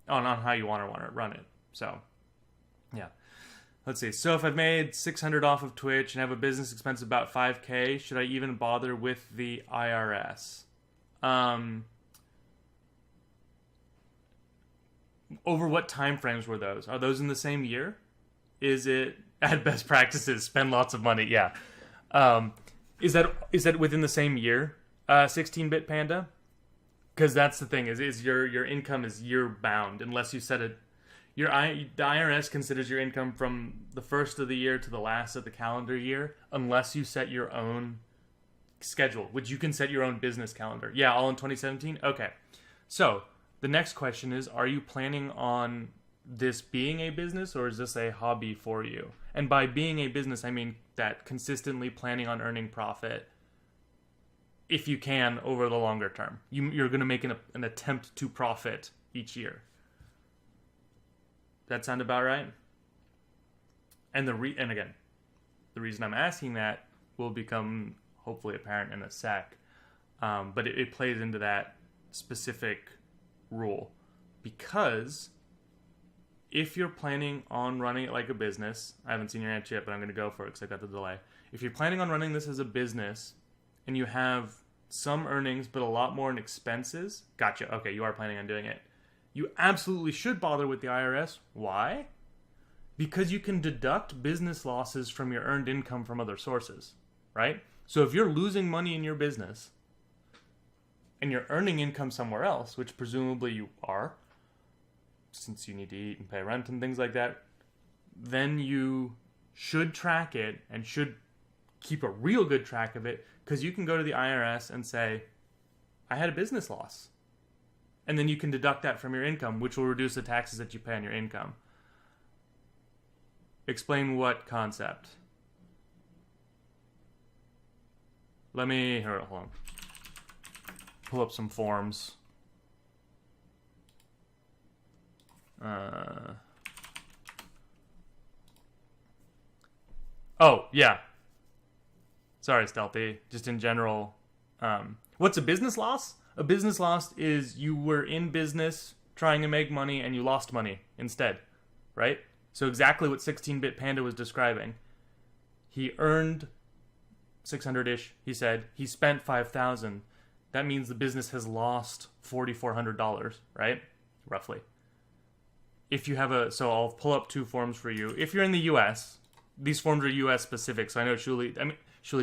on how you want to run it. So, yeah. Let's see. So if I've made 600 off of Twitch and have a business expense of about 5K, should I even bother with the IRS? Over what time frames were those? Are those in the same year? Is it at best practices spend lots of money? Yeah. Is that within the same year? 16-bit Panda? Because that's the thing is your income is year bound unless you set it. The IRS considers your income from the first of the year to the last of the calendar year unless you set your own schedule, which you can set your own business calendar. Yeah, all in 2017? Okay. So the next question is, are you planning on this being a business or is this a hobby for you? And by being a business, I mean that consistently planning on earning profit if you can over the longer term. You're going to make an attempt to profit each year. That sound about right? And again, the reason I'm asking that will become hopefully apparent in a sec. But it plays into that specific rule. Because if you're planning on running it like a business, I haven't seen your answer yet, but I'm going to go for it because I got the delay. If you're planning on running this as a business and you have some earnings but a lot more in expenses, gotcha, okay, you are planning on doing it. You absolutely should bother with the IRS. Why? Because you can deduct business losses from your earned income from other sources, right? So if you're losing money in your business and you're earning income somewhere else, which presumably you are, since you need to eat and pay rent and things like that, then you should track it and should keep a real good track of it, because you can go to the IRS and say, I had a business loss. And then you can deduct that from your income, which will reduce the taxes that you pay on your income. Explain what concept? Hold on. Pull up some forms. Oh, yeah. Sorry, Stealthy. Just in general. What's a business loss? A business loss is you were in business trying to make money and you lost money instead, right? So exactly what 16-bit Panda was describing. He earned 600-ish, he said. He spent $5,000. That means the business has lost $4,400, right? Roughly. If you have so I'll pull up two forms for you. If you're in the U.S., these forms are U.S. specific, so I know surely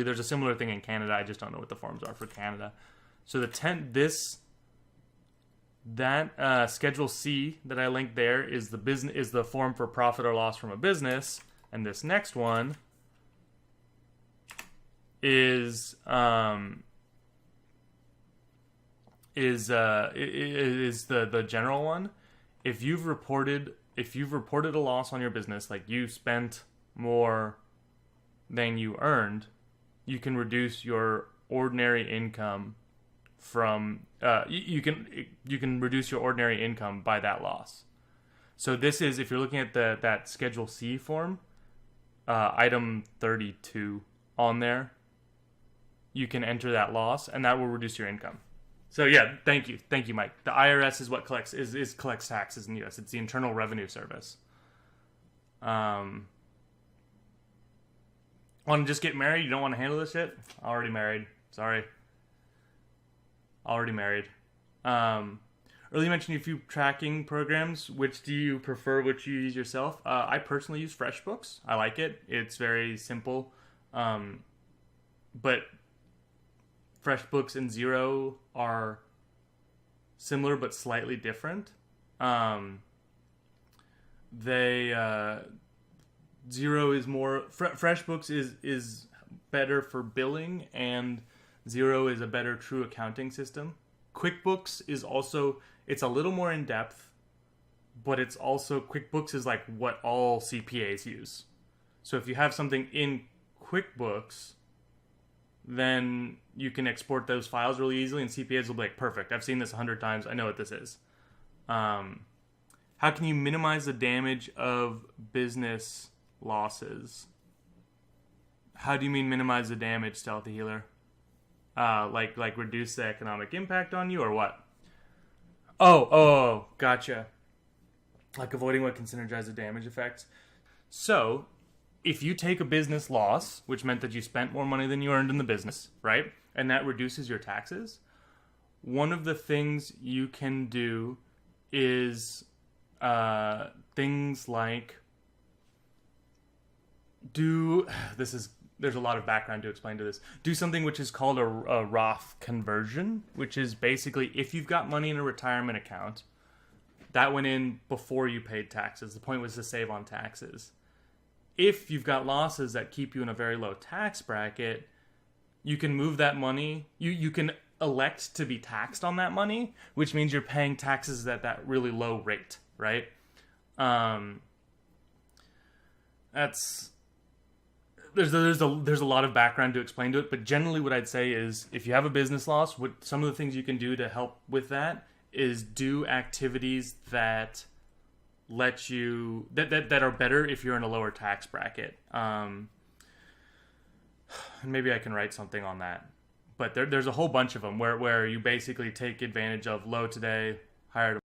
there's a similar thing in Canada. I just don't know what the forms are for Canada. So Schedule C that I linked there is the form for profit or loss from a business, and this next one is the general one. If you've reported a loss on your business, like you spent more than you earned, you can reduce your ordinary income from you can reduce your ordinary income by that loss. So this is, if you're looking at that Schedule C form, item 32 on there, you can enter that loss and that will reduce your income. So yeah, thank you, Mike. The IRS is what collects taxes in the U.S. It's the Internal Revenue Service. Want to just get married? You don't want to handle this shit? Already married. Sorry. Already married. Earlier mentioned a few tracking programs. Which do you prefer? Which you use yourself? I personally use FreshBooks. I like it. It's very simple. But FreshBooks and Xero are similar but slightly different. Xero is more... FreshBooks is better for billing, and Xero is a better true accounting system. QuickBooks is also... It's a little more in-depth, but it's also... QuickBooks is like what all CPAs use. So if you have something in QuickBooks, then you can export those files really easily, and CPAs will be like, perfect, I've seen this 100 times, I know what this is. How can you minimize the damage of business losses? How do you mean minimize the damage, Stealthy Healer? Like reduce the economic impact on you, or what? Oh, gotcha. like avoiding what can synergize the damage effects. So, if you take a business loss, which meant that you spent more money than you earned in the business, right? And that reduces your taxes, one of the things you can do is things like there's a lot of background to explain to this. Do something which is called a Roth conversion, which is basically if you've got money in a retirement account, that went in before you paid taxes. The point was to save on taxes. If you've got losses that keep you in a very low tax bracket, you can move that money. You can elect to be taxed on that money, which means you're paying taxes at that really low rate, right? There's a lot of background to explain to it, but generally what I'd say is if you have a business loss, some of the things you can do to help with that is do activities that let you that are better if you're in a lower tax bracket. Maybe I can write something on that. But there's a whole bunch of them where you basically take advantage of low today, higher